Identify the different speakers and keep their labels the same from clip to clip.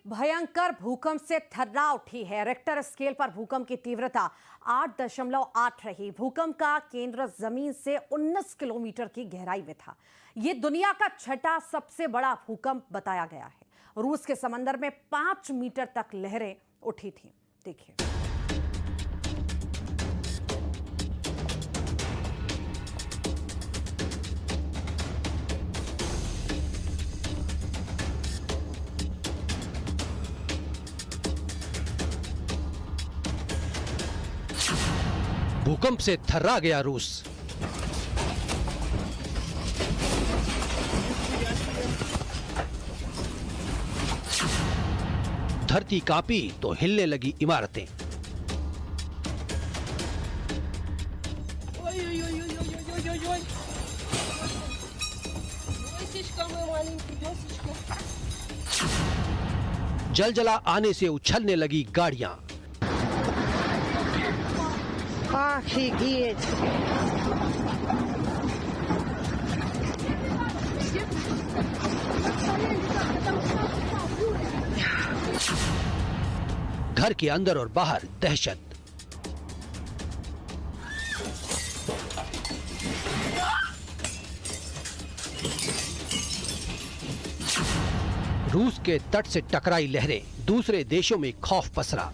Speaker 1: भयंकर भूकंप से थर्रा उठी है। रिक्टर स्केल पर भूकंप की तीव्रता 8.8 रही। भूकंप का केंद्र जमीन से 19 किलोमीटर की गहराई में था। यह दुनिया का छठा सबसे बड़ा भूकंप बताया गया है। रूस के समंदर में 5 मीटर तक लहरें उठी थीं। देखिए।
Speaker 2: भूकंप से थर्रा गया रूस। धरती कांपी तो हिलने लगी इमारतें। जलजला आने से उछलने लगी गाड़ियां। घर के अंदर और बाहर दहशत। रूस के तट से टकराई लहरें, दूसरे देशों में खौफ पसरा।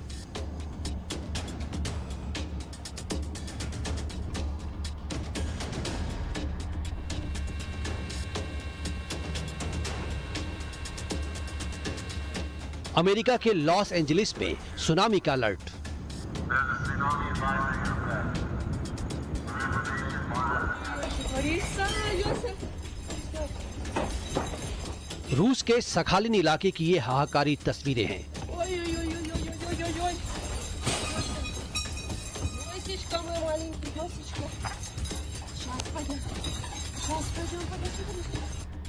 Speaker 2: अमेरिका के लॉस एंजलिस में सुनामी का अलर्ट। रूस के सखालिन इलाके की ये हाहाकारी तस्वीरें हैं।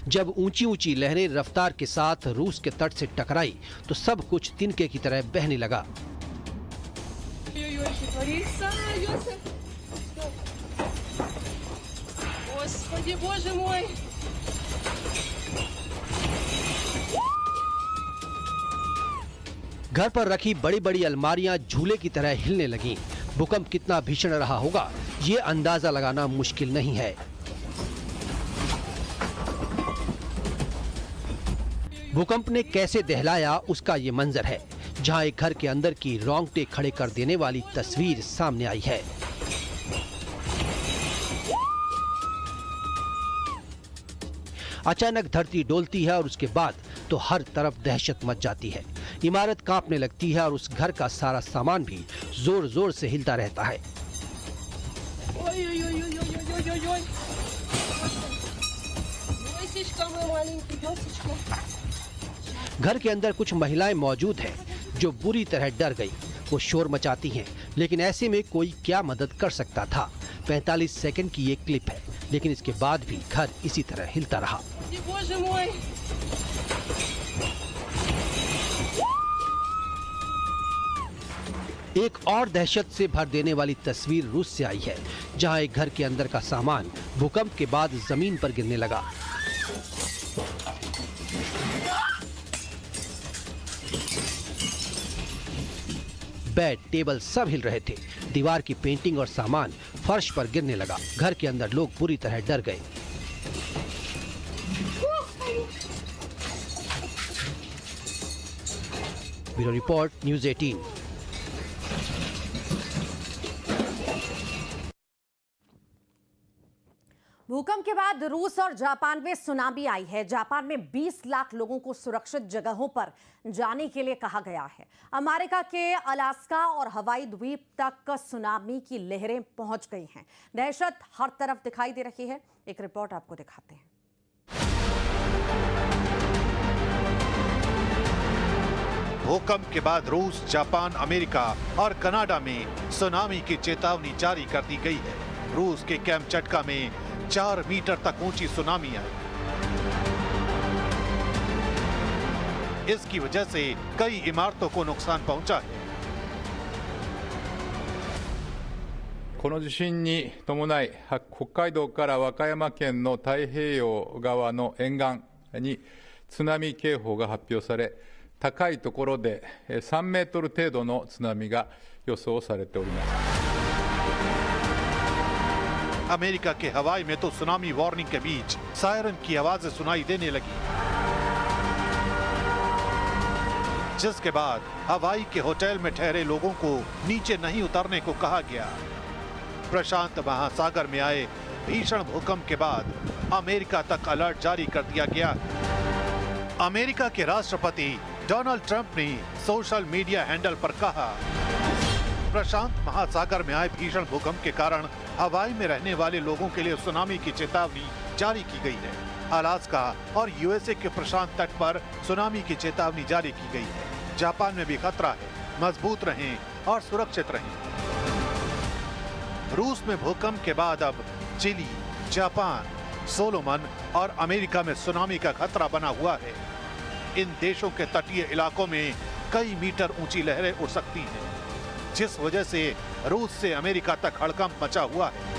Speaker 2: जब ऊंची ऊंची लहरें रफ्तार के साथ रूस के तट से टकराई तो सब कुछ तिनके की तरह बहने लगा। घर पर रखी बड़ी बड़ी अलमारियां झूले की तरह हिलने लगीं। भूकंप कितना भीषण रहा होगा ये अंदाजा लगाना मुश्किल नहीं है। भूकंप ने कैसे दहलाया उसका ये मंजर है, जहां एक घर के अंदर की रोंगटे खड़े कर देने वाली तस्वीर सामने आई है। अचानक धरती डोलती है और उसके बाद तो हर तरफ दहशत मच जाती है। इमारत कांपने लगती है और उस घर का सारा सामान भी जोर जोर से हिलता रहता है। घर के अंदर कुछ महिलाएं मौजूद हैं जो बुरी तरह डर गई। वो शोर मचाती हैं, लेकिन ऐसे में कोई क्या मदद कर सकता था। 45 सेकंड की ये क्लिप है, लेकिन इसके बाद भी घर इसी तरह हिलता रहा। एक और दहशत से भर देने वाली तस्वीर रूस से आई है, जहां एक घर के अंदर का सामान भूकंप के बाद जमीन पर गिरने लगा। बेड, टेबल सब हिल रहे थे। दीवार की पेंटिंग और सामान फर्श पर गिरने लगा। घर के अंदर लोग बुरी तरह डर गए। Bureau report, news 18।
Speaker 1: भूकंप के बाद रूस और जापान में सुनामी आई है। जापान में 20 लाख लोगों को सुरक्षित जगहों पर जाने के लिए कहा गया है। अमेरिका के अलास्का और हवाई द्वीप तक सुनामी की लहरें पहुंच गई हैं। दहशत हर तरफ दिखाई दे रही है। एक रिपोर्ट आपको दिखाते हैं।
Speaker 3: भूकंप के बाद रूस, जापान, अमेरिका और कनाडा में सुनामी की चेतावनी जारी कर दी गई है। रूस के कैमचटका में 4 मीटर तक ऊंची सुनामी आई। इसकी वजह से कई इमारतों को नुकसान पहुंचा है।
Speaker 4: この地震に伴い、北海道から和歌山県の太平洋側の沿岸に津波警報が発表され、高いところで3メートル程度の津波が予想されております。
Speaker 3: अमेरिका के हवाई में तो सुनामी वार्निंग के बीच सायरन की आवाजें सुनाई देने लगी, जिसके बाद हवाई के होटल में ठहरे लोगों को नीचे नहीं उतरने को कहा गया। प्रशांत महासागर में आए भीषण भूकंप के बाद अमेरिका तक अलर्ट जारी कर दिया गया। अमेरिका के राष्ट्रपति डोनाल्ड ट्रंप ने सोशल मीडिया हैंडल पर कहा, प्रशांत महासागर में आए भीषण भूकंप के कारण हवाई में रहने वाले लोगों के लिए सुनामी की चेतावनी जारी की गई है। अलास्का और यूएसए के प्रशांत तट पर सुनामी की चेतावनी जारी की गई है। जापान में भी खतरा है, मजबूत रहें और सुरक्षित रहें। रूस में भूकंप के बाद अब चिली, जापान, सोलोमन और अमेरिका में सुनामी का खतरा बना हुआ है। इन देशों के तटीय इलाकों में कई मीटर ऊंची लहरें उठ सकती हैं, जिस वजह से रूस से अमेरिका तक हड़कंप मचा हुआ है।